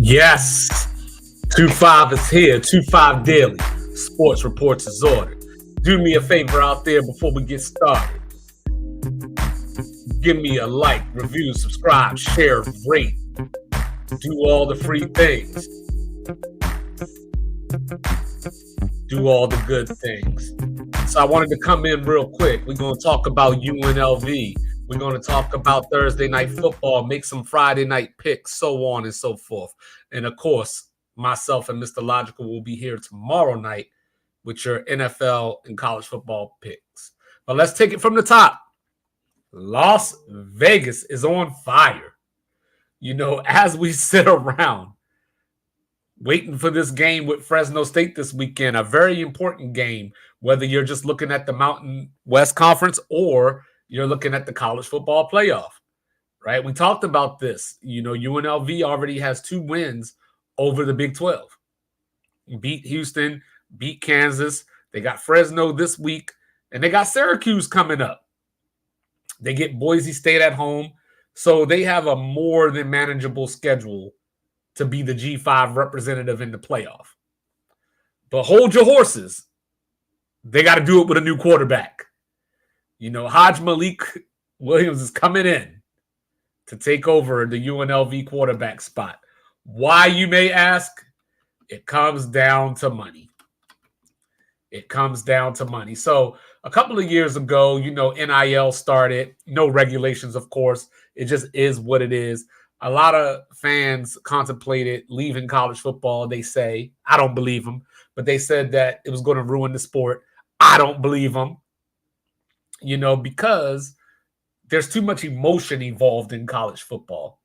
Yes, 2-5 is here. 2-5 Daily. Sports Reports is ordered. Do me a favor out there before we get started. Give me a like, review, subscribe, share, rate. Do all the free things. Do all the good things. So I wanted to come in real quick. We're going to talk about UNLV. We're going to talk about Thursday night football, make some Friday night picks, so on and so forth. And of course, myself and Mr. Logical will be here tomorrow night with your NFL and college football picks. But let's take it from the top. Las Vegas is on fire. You know, as we sit around waiting for this game with Fresno State this weekend, a very important game, whether you're just looking at the Mountain West Conference or you're looking at the college football playoff, right? We talked about this. You know, UNLV already has 2 wins over the Big 12. Beat Houston, beat Kansas. They got Fresno this week, and they got Syracuse coming up. They get Boise State at home. So they have a more than manageable schedule to be the G5 representative in the playoff. But hold your horses. They got to do it with a new quarterback. You know, Malik Williams is coming in to take over the UNLV quarterback spot. Why, you may ask? It comes down to money. It comes down to money. So a couple of years ago, you know, NIL started. No regulations, of course. It just is what it is. A lot of fans contemplated leaving college football. They say, I don't believe them, but they said that it was going to ruin the sport. I don't believe them, you know, because there's too much emotion involved in college football.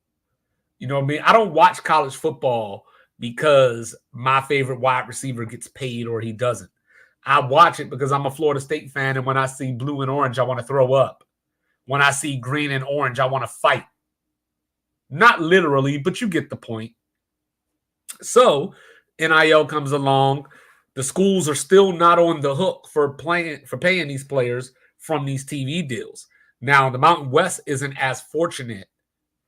You know what I mean? I don't watch college football because my favorite wide receiver gets paid or he doesn't. I watch it because I'm a Florida State fan, and when I see blue and orange, I want to throw up. When I see green and orange, I want to fight. Not literally, but you get the point. So NIL comes along. The schools are still not on the hook for paying these players from these TV deals. Now, the Mountain West isn't as fortunate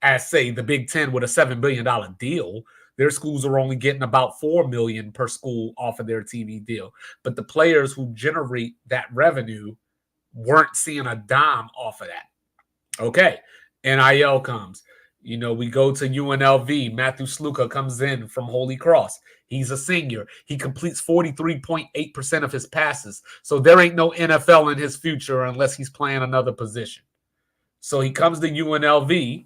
as, say, the Big Ten with a $7 billion deal. Their schools are only getting about $4 million per school off of their TV deal. But the players who generate that revenue weren't seeing a dime off of that. Okay, NIL comes. You know, we go to UNLV. Matthew Sluka comes in from Holy Cross. He's a senior. He completes 43.8% of his passes. So there ain't no NFL in his future unless he's playing another position. So he comes to UNLV.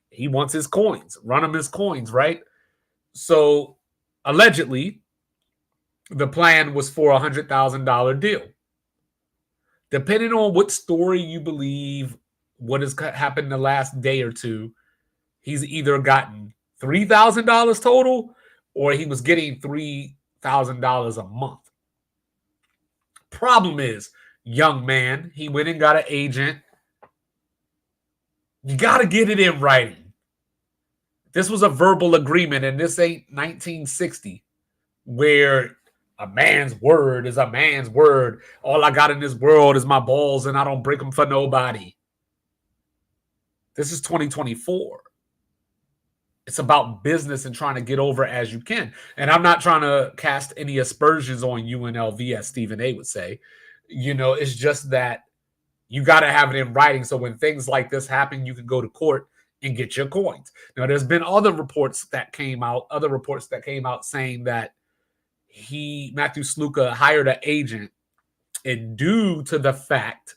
He wants his coins. Run him his coins, right? So allegedly, the plan was for a $100,000 deal. Depending on what story you believe, what has happened the last day or two, he's either gotten $3,000 total or he was getting $3,000 a month. Problem is, young man, he went and got an agent. You got to get it in writing. This was a verbal agreement, and this ain't 1960 where a man's word is a man's word. All I got in this world is my balls, and I don't break them for nobody. This is 2024. It's about business and trying to get over as you can. And I'm not trying to cast any aspersions on UNLV, as Stephen A. would say. You know, it's just that you got to have it in writing. So when things like this happen, you can go to court and get your coins. Now, there's been other reports that came out saying that Matthew Sluka hired an agent, and due to the fact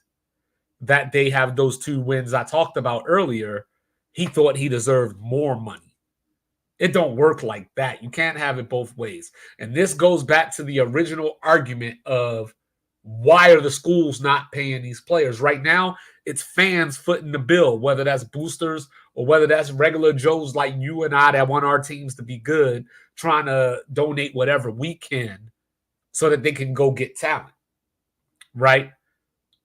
that they have those 2 wins I talked about earlier, he thought he deserved more money. It don't work like that. You can't have it both ways. And this goes back to the original argument of why are the schools not paying these players? Right now, it's fans footing the bill, whether that's boosters or whether that's regular Joes like you and I that want our teams to be good, trying to donate whatever we can so that they can go get talent, right?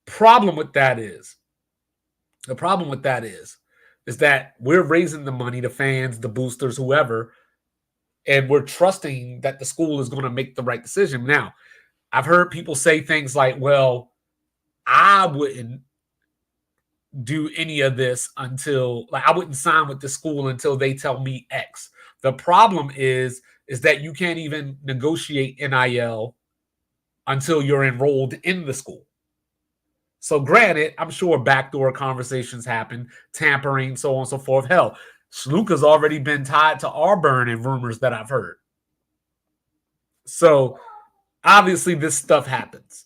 The problem with that is that we're raising the money, the fans, the boosters, whoever, and we're trusting that the school is going to make the right decision. Now, I've heard people say things like, well, I wouldn't do any of this until, like, I wouldn't sign with the school until they tell me X. The problem is that you can't even negotiate NIL until you're enrolled in the school. So granted, I'm sure backdoor conversations happen, tampering, so on and so forth. Hell, Sluka's already been tied to Auburn in rumors that I've heard. So obviously this stuff happens.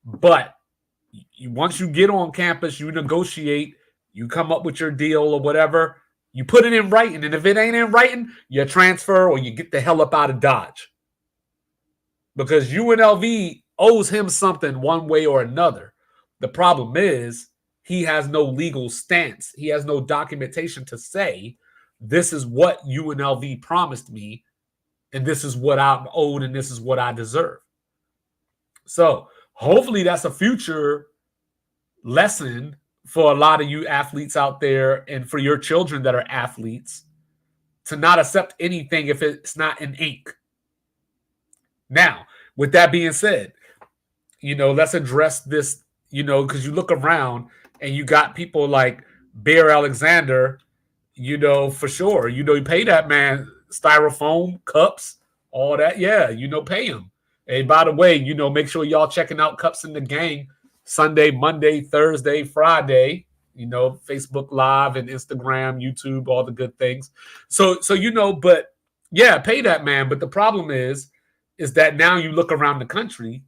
But once you get on campus, you negotiate, you come up with your deal or whatever, you put it in writing. And if it ain't in writing, you transfer or you get the hell up out of Dodge. Because UNLV owes him something one way or another. The problem is he has no legal stance. He has no documentation to say, this is what UNLV promised me, and this is what I'm owed, and this is what I deserve. So hopefully that's a future lesson for a lot of you athletes out there and for your children that are athletes to not accept anything if it's not in ink. Now, with that being said, let's address this, because you look around and you got people like Bear Alexander, for sure. You pay that man styrofoam, cups, all that. Yeah, pay him. Hey, by the way, make sure y'all checking out Cups in the Gang Sunday, Monday, Thursday, Friday, Facebook Live and Instagram, YouTube, all the good things. So but yeah, pay that man. But the problem is that now you look around the country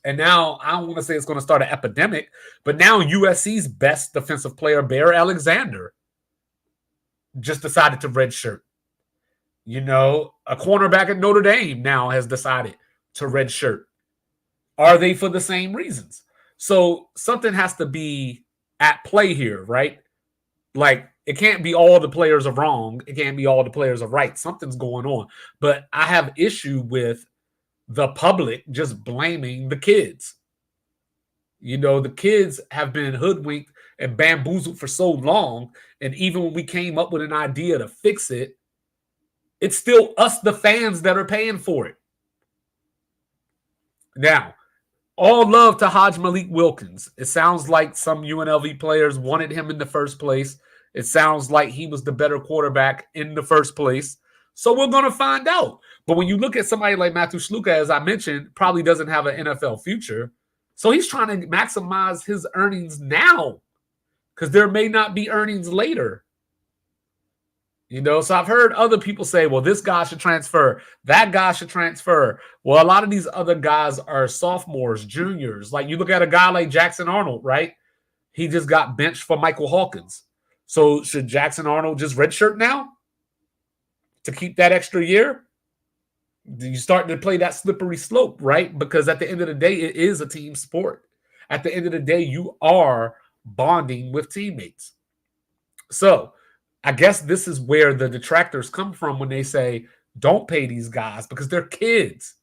and now I don't want to say it's going to start an epidemic, but now USC's best defensive player, Bear Alexander, just decided to redshirt. A cornerback at Notre Dame now has decided to redshirt. Are they for the same reasons? So something has to be at play here, right? Like, it can't be all the players are wrong. It can't be all the players are right. Something's going on. But I have issue with the public just blaming the kids. The kids have been hoodwinked and bamboozled for so long. And even when we came up with an idea to fix it, it's still us, the fans, that are paying for it. Now, all love to Hajj-Malik Wilkins. It sounds like some UNLV players wanted him in the first place. It sounds like he was the better quarterback in the first place. So we're going to find out. But when you look at somebody like Matthew Sluka, as I mentioned, probably doesn't have an NFL future. So he's trying to maximize his earnings now because there may not be earnings later. So I've heard other people say, well, this guy should transfer. That guy should transfer. Well, a lot of these other guys are sophomores, juniors. Like you look at a guy like Jackson Arnold, right? He just got benched for Michael Hawkins. So should Jackson Arnold just redshirt now to keep that extra year? You start to play that slippery slope, right? Because at the end of the day, it is a team sport. At the end of the day, you are bonding with teammates. So I guess this is where the detractors come from when they say, don't pay these guys because they're kids.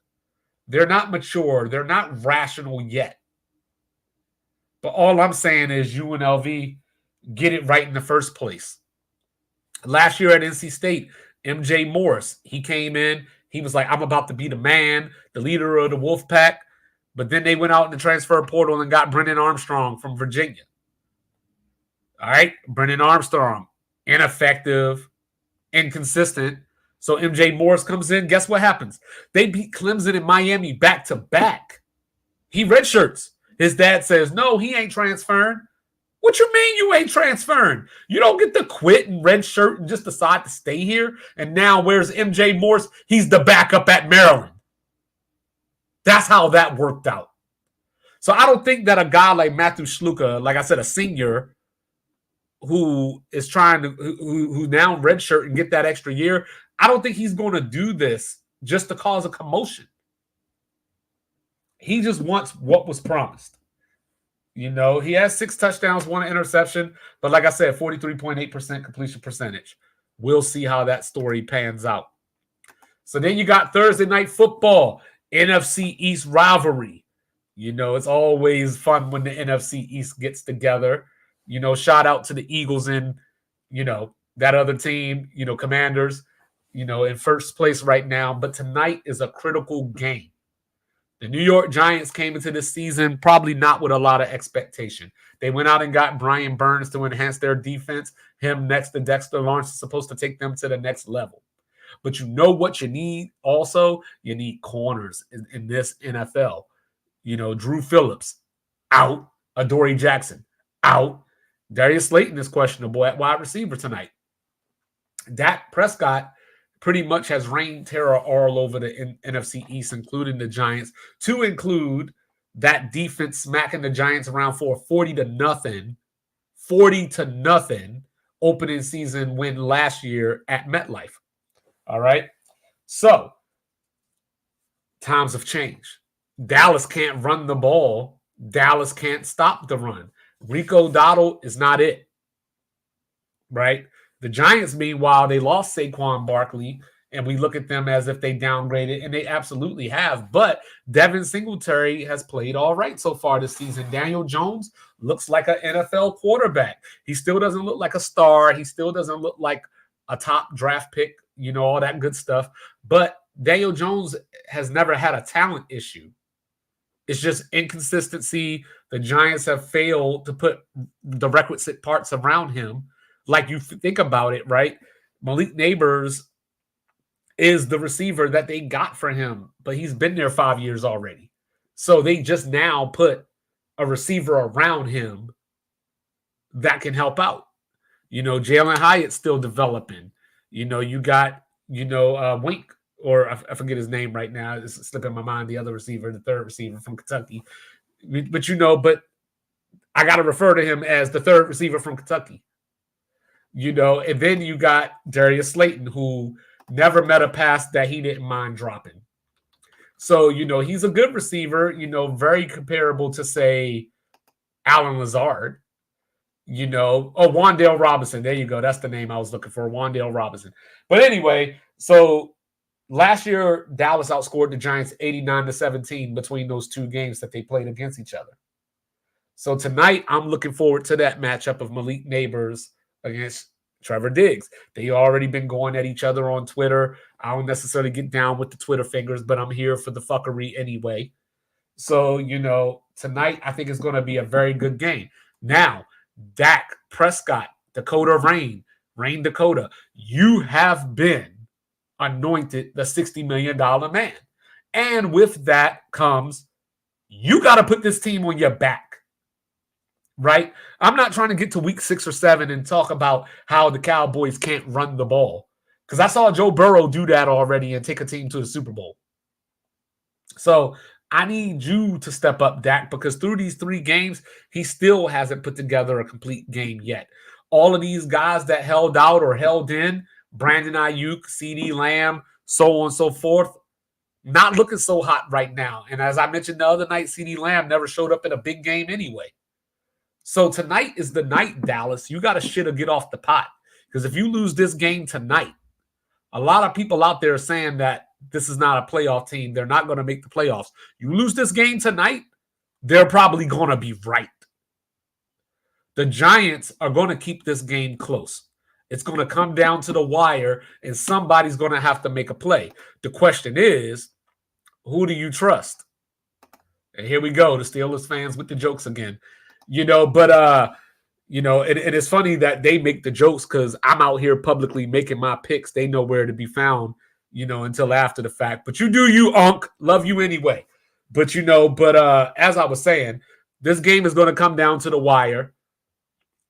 They're not mature. They're not rational yet. But all I'm saying is UNLV, get it right in the first place. Last year at NC State, MJ Morris, he came in. He was like, I'm about to be the man, the leader of the Wolfpack. But then they went out in the transfer portal and got Brennan Armstrong from Virginia. All right, Brennan Armstrong. Ineffective, inconsistent. So MJ Morris comes in. Guess what happens? They beat Clemson and Miami back to back. He redshirts. His dad says, no, he ain't transferring. What you mean you ain't transferring? You don't get to quit and redshirt and just decide to stay here. And now where's MJ Morris? He's the backup at Maryland. That's how that worked out. So I don't think that a guy like Matthew Sluka, like I said, a senior, who is trying to who now redshirt and get that extra year, I don't think he's going to do this just to cause a commotion. He just wants what was promised. He has 6 touchdowns, 1 interception, but like I said, 43.8% completion percentage. We'll see how that story pans out. So then you got Thursday Night Football, NFC East rivalry. It's always fun when the NFC East gets together. Shout out to the Eagles and, that other team, Commanders, in first place right now. But tonight is a critical game. The New York Giants came into this season probably not with a lot of expectation. They went out and got Brian Burns to enhance their defense. Him next to Dexter Lawrence is supposed to take them to the next level. But you know what you need also? You need corners in this NFL. You know, Drew Phillips, out. Adoree Jackson, out. Darius Slayton is questionable at wide receiver tonight. Dak Prescott pretty much has reigned terror all over the NFC East, including the Giants, to include that defense smacking the Giants around for a 40-0 opening season win last year at MetLife. All right. So times have changed. Dallas can't run the ball. Dallas can't stop the run. Rico Dowdle is not it. Right? The Giants, meanwhile, they lost Saquon Barkley, and we look at them as if they downgraded, and they absolutely have. But Devin Singletary has played all right so far this season. Daniel Jones looks like an NFL quarterback. He still doesn't look like a star. He still doesn't look like a top draft pick, you know, all that good stuff. But Daniel Jones has never had a talent issue. It's just inconsistency. The Giants have failed to put the requisite parts around him. Like you think about it, right? Malik Nabers is the receiver that they got for him, but he's been there 5 years already. So they just now put a receiver around him that can help out. You know, Jalen Hyatt's still developing. You know, you got, Wink, or I forget his name right now. It's slipping my mind, the other receiver, the third receiver from Kentucky. But I got to refer to him as the third receiver from Kentucky. You know, and then you got Darius Slayton, who never met a pass that he didn't mind dropping. So, you know, he's a good receiver, you know, very comparable to, say, Allen Lazard. You know, Wan'Dale Robinson. There you go. That's the name I was looking for, Wan'Dale Robinson. But anyway, so last year, Dallas outscored the Giants 89-17 between those two games that they played against each other. So tonight, I'm looking forward to that matchup of Malik Nabers against Trevor Diggs. They already been going at each other on Twitter. I don't necessarily get down with the Twitter fingers, but I'm here for the fuckery anyway. So, you know, tonight I think it's going to be a very good game. Now, Dak Prescott, Dakota Rain Dakota, you have been anointed the $60 million man. And with that comes, you got to put this team on your back. Right? I'm not trying to get to week 6 or 7 and talk about how the Cowboys can't run the ball, because I saw Joe Burrow do that already and take a team to the Super Bowl. So I need you to step up, Dak, because through these 3 games, he still hasn't put together a complete game yet. All of these guys that held out or held in, Brandon Ayuk, CeeDee Lamb, so on and so forth, not looking so hot right now. And as I mentioned the other night, CeeDee Lamb never showed up in a big game anyway. So tonight is the night, Dallas. You got to shit or get off the pot. Because if you lose this game tonight, a lot of people out there are saying that this is not a playoff team. They're not going to make the playoffs. You lose this game tonight, they're probably going to be right. The Giants are going to keep this game close. It's going to come down to the wire, and somebody's going to have to make a play. The question is, who do you trust? And here we go, the Steelers fans with the jokes again. You know, but, it is funny that they make the jokes because I'm out here publicly making my picks. They know where to be found, you know, until after the fact. But you do you, Unc. Love you anyway. But, as I was saying, this game is going to come down to the wire.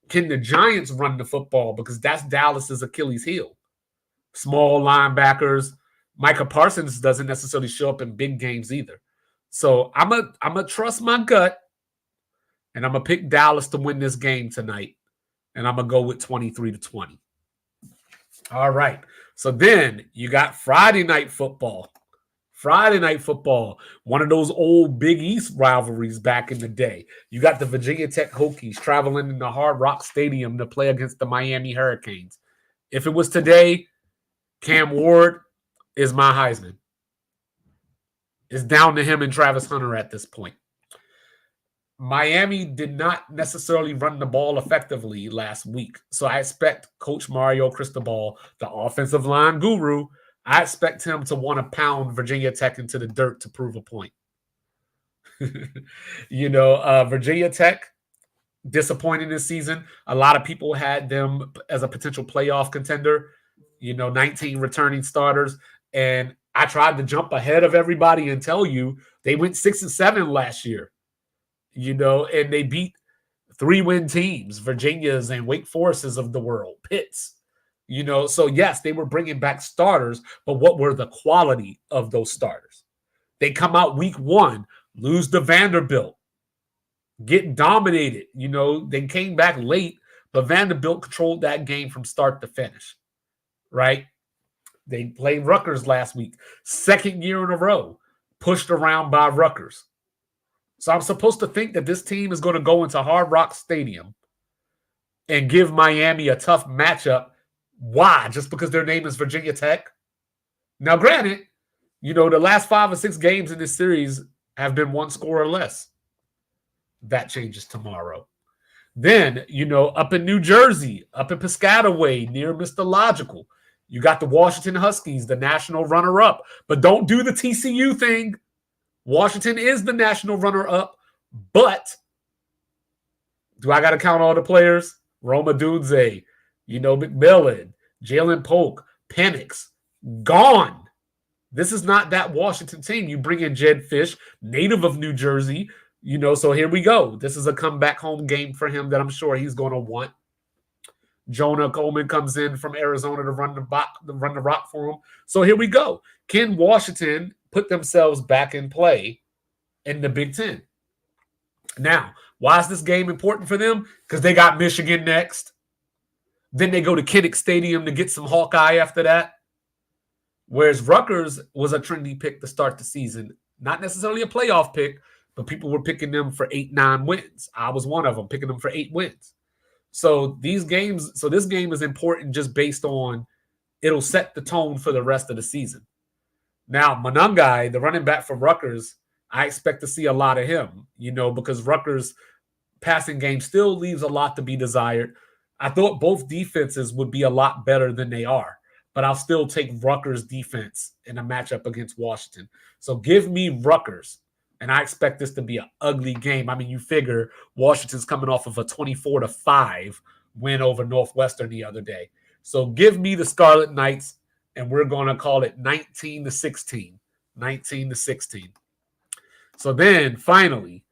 Can the Giants run the football? Because that's Dallas's Achilles heel. Small linebackers. Micah Parsons doesn't necessarily show up in big games either. So I'm a trust my gut. And I'm going to pick Dallas to win this game tonight. And I'm going to go with 23-20. All right. So then you got Friday Night Football. Friday Night Football, one of those old Big East rivalries back in the day. You got the Virginia Tech Hokies traveling in the Hard Rock Stadium to play against the Miami Hurricanes. If it was today, Cam Ward is my Heisman. It's down to him and Travis Hunter at this point. Miami did not necessarily run the ball effectively last week. So I expect Coach Mario Cristobal, the offensive line guru, I expect him to want to pound Virginia Tech into the dirt to prove a point. Virginia Tech, disappointing this season. A lot of people had them as a potential playoff contender, 19 returning starters. And I tried to jump ahead of everybody and tell you they went 6-7 last year, and they beat 3-win teams, Virginia's and Wake Forest's of the world, Pitts. So yes, they were bringing back starters, but what were the quality of those starters? They come out week 1, lose to Vanderbilt, get dominated. They came back late, but Vanderbilt controlled that game from start to finish, right? They played Rutgers last week, second year in a row, pushed around by Rutgers. So I'm supposed to think that this team is going to go into Hard Rock Stadium and give Miami a tough matchup. Why? Just because their name is Virginia Tech? Now, granted, the last 5 or 6 games in this series have been 1 score or less. That changes tomorrow. Then, up in New Jersey, up in Piscataway, near Mr. Logical, you got the Washington Huskies, the national runner-up. But don't do the TCU thing. Washington is the national runner-up, but do I got to count all the players? Rome Odunze, McMillan, Jalen Polk, Penix, gone. This is not that Washington team. You bring in Jedd Fisch, native of New Jersey, so here we go. This is a comeback home game for him that I'm sure he's going to want. Jonah Coleman comes in from Arizona to run the rock for him. So here we go. Can Washington put themselves back in play in the Big Ten? Now, why is this game important for them? Because they got Michigan next. Then they go to Kinnick Stadium to get some Hawkeye after that. Whereas Rutgers was a trendy pick to start the season. Not necessarily a playoff pick, but people were picking them for 8-9 wins. I was one of them, picking them for 8 wins. So this game is important just based on it'll set the tone for the rest of the season. Now, Monangai, the running back for Rutgers, I expect to see a lot of him, because Rutgers' passing game still leaves a lot to be desired. I thought both defenses would be a lot better than they are, but I'll still take Rutgers' defense in a matchup against Washington. So give me Rutgers, and I expect this to be an ugly game. I mean, you figure Washington's coming off of a 24-5 win over Northwestern the other day. So give me the Scarlet Knights, and we're going to call it 19-16. 19-16. So then, finally,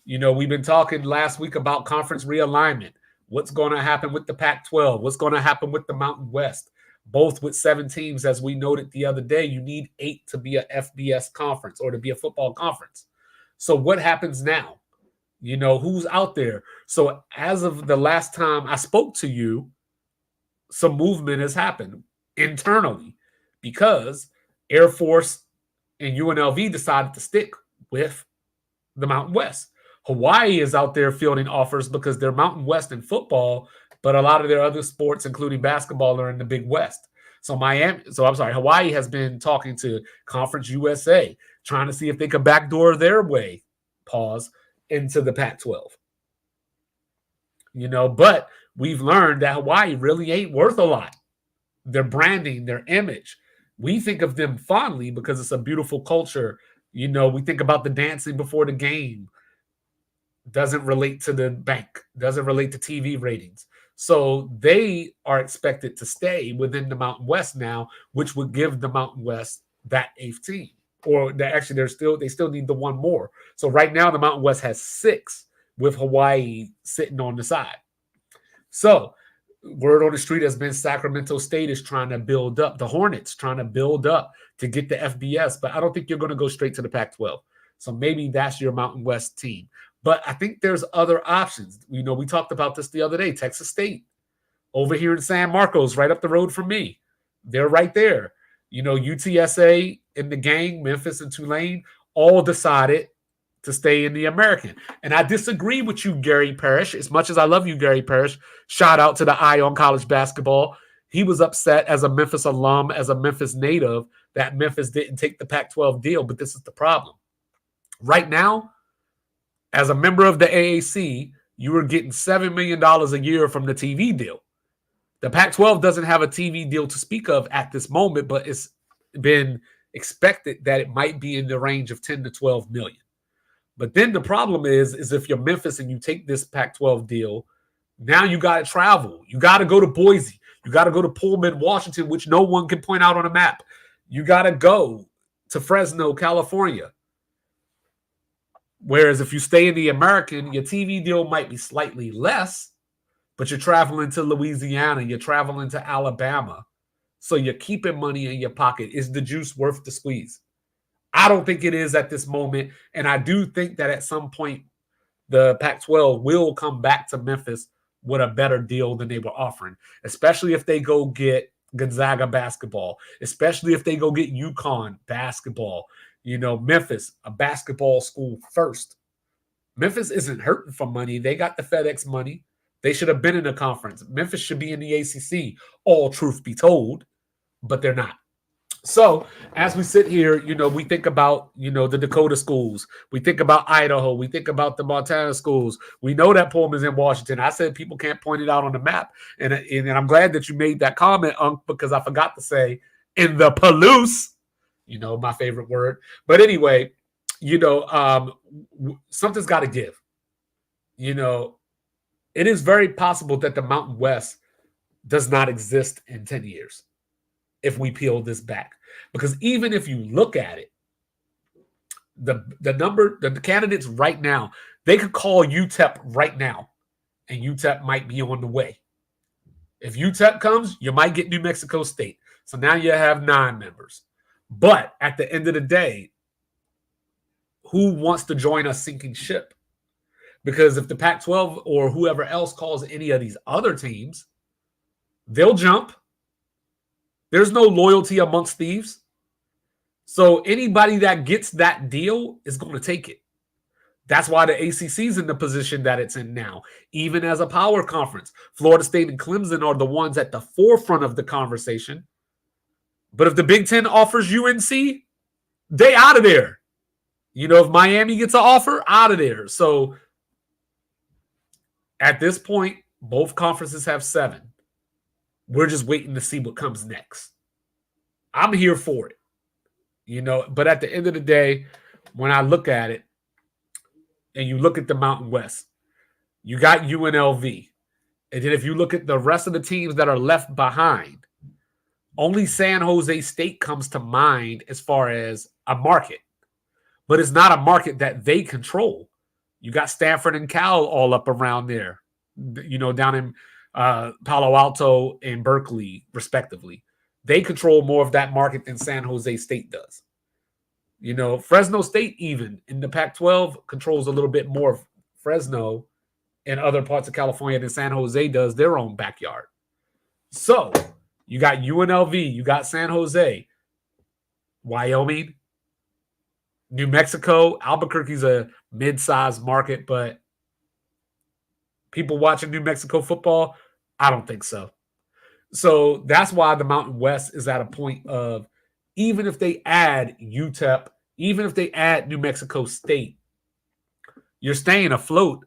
we've been talking last week about conference realignment. What's going to happen with the Pac-12? What's going to happen with the Mountain West? Both with 7 teams, as we noted the other day, you need 8 to be a FBS conference or to be a football conference. So what happens now? Who's out there? So as of the last time I spoke to you, some movement has happened internally because Air Force and UNLV decided to stick with the Mountain West. Hawaii is out there fielding offers because they're Mountain West in football, but a lot of their other sports, including basketball, are in the Big West. Hawaii has been talking to Conference USA, trying to see if they could backdoor their way, into the Pac-12. But we've learned that Hawaii really ain't worth a lot. Their branding, their image. We think of them fondly because it's a beautiful culture. We think about the dancing before the game. Doesn't relate to the bank. Doesn't relate to TV ratings. So they are expected to stay within the Mountain West now, which would give the Mountain West that 8th team. Or they still need the one more. So right now the Mountain West has 6 with Hawaii sitting on the side. So word on the street has been Sacramento State is trying to build up, the Hornets trying to build up to get the FBS, but I don't think you're going to go straight to the Pac-12. So maybe that's your Mountain West team. But I think there's other options. We talked about this the other day. Texas State over here in San Marcos, right up the road from me. They're right there. UTSA and the gang, Memphis and Tulane, all decided to stay in the American. And I disagree with you, Gary Parrish. As much as I love you, Gary Parrish, shout out to the Eye on College Basketball. He was upset as a Memphis alum, as a Memphis native, that Memphis didn't take the Pac-12 deal. But this is the problem. Right now, as a member of the AAC, you were getting $7 million a year from the TV deal. The Pac-12 doesn't have a TV deal to speak of at this moment, but it's been expected that it might be in the range of 10 to 12 million. But then the problem is if you're Memphis and you take this Pac-12 deal, now you got to travel. You got to go to Boise. You got to go to Pullman, Washington, which no one can point out on a map. You got to go to Fresno, California. Whereas if you stay in the American, your TV deal might be slightly less, but you're traveling to Louisiana, you're traveling to Alabama. So you're keeping money in your pocket. Is the juice worth the squeeze? I don't think it is at this moment. And I do think that at some point, the Pac-12 will come back to Memphis with a better deal than they were offering, especially if they go get Gonzaga basketball, especially if they go get UConn basketball. Memphis, a basketball school first. Memphis isn't hurting for money. They got the FedEx money. They should have been in the conference. Memphis should be in the ACC, all truth be told, but they're not. So as we sit here, we think about, the Dakota schools. We think about Idaho. We think about the Montana schools. We know that Pullman's in Washington. I said people can't point it out on the map. And I'm glad that you made that comment, Unc, because I forgot to say in the Palouse, my favorite word. But anyway, something's got to give. It is very possible that the Mountain West does not exist in 10 years. If we peel this back, because even if you look at it, the candidates right now, they could call UTEP right now, and UTEP might be on the way. If UTEP comes, you might get New Mexico State. So now you have 9 members. But at the end of the day, who wants to join a sinking ship? Because if the Pac-12 or whoever else calls any of these other teams, they'll jump. There's no loyalty amongst thieves. So anybody that gets that deal is going to take it. That's why the ACC is in the position that it's in now, even as a power conference. Florida State and Clemson are the ones at the forefront of the conversation. But if the Big Ten offers UNC, they out of there. If Miami gets an offer, out of there. So at this point, both conferences have 7. We're just waiting to see what comes next. I'm here for it, but at the end of the day, when I look at it and you look at the Mountain West, you got UNLV. And then if you look at the rest of the teams that are left behind, only San Jose State comes to mind as far as a market, but it's not a market that they control. You got Stanford and Cal all up around there, down in Palo Alto and Berkeley, respectively. They control more of that market than San Jose State does. Fresno State, even in the Pac-12, controls a little bit more of Fresno and other parts of California than San Jose does their own backyard. So you got UNLV, you got San Jose, Wyoming, New Mexico. Albuquerque's a mid-sized market, but people watching New Mexico football, I don't think so. So that's why the Mountain West is at a point of, even if they add UTEP, even if they add New Mexico State, you're staying afloat,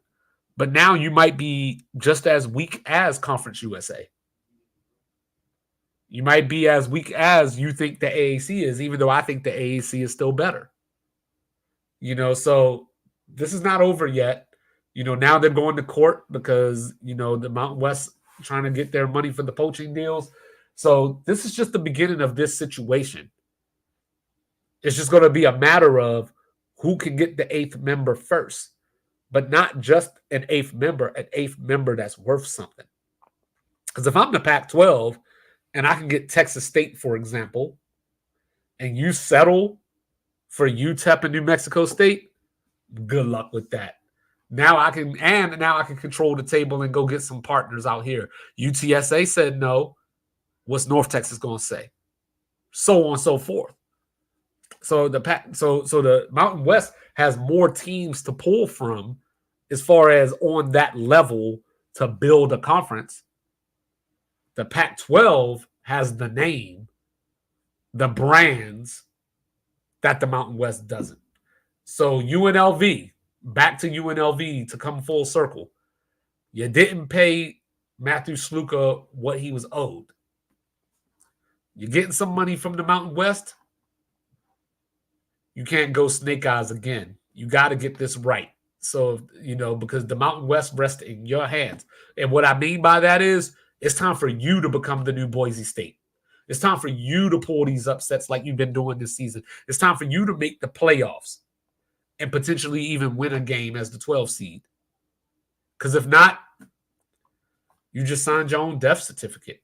but now you might be just as weak as Conference USA. You might be as weak as you think the AAC is, even though I think the AAC is still better. So this is not over yet. Now they're going to court because, the Mountain West trying to get their money for the poaching deals. So this is just the beginning of this situation. It's just going to be a matter of who can get the 8th member first, but not just an 8th member that's worth something. Because if I'm the Pac-12 and I can get Texas State, for example, and you settle for UTEP and New Mexico State, good luck with that. Now I can control the table and go get some partners out here. UTSA said no. What's North Texas going to say? So on and so forth. So the Mountain West has more teams to pull from as far as on that level to build a conference. The Pac-12 has the name, the brands that the Mountain West doesn't. So UNLV, back to UNLV to come full circle. You didn't pay Matthew Sluka what he was owed. You're getting some money from the Mountain West. You can't go snake eyes again. You got to get this right. So, because the Mountain West rests in your hands. And what I mean by that is it's time for you to become the new Boise State. It's time for you to pull these upsets like you've been doing this season. It's time for you to make the playoffs and potentially even win a game as the 12 seed. Because if not, you just signed your own death certificate.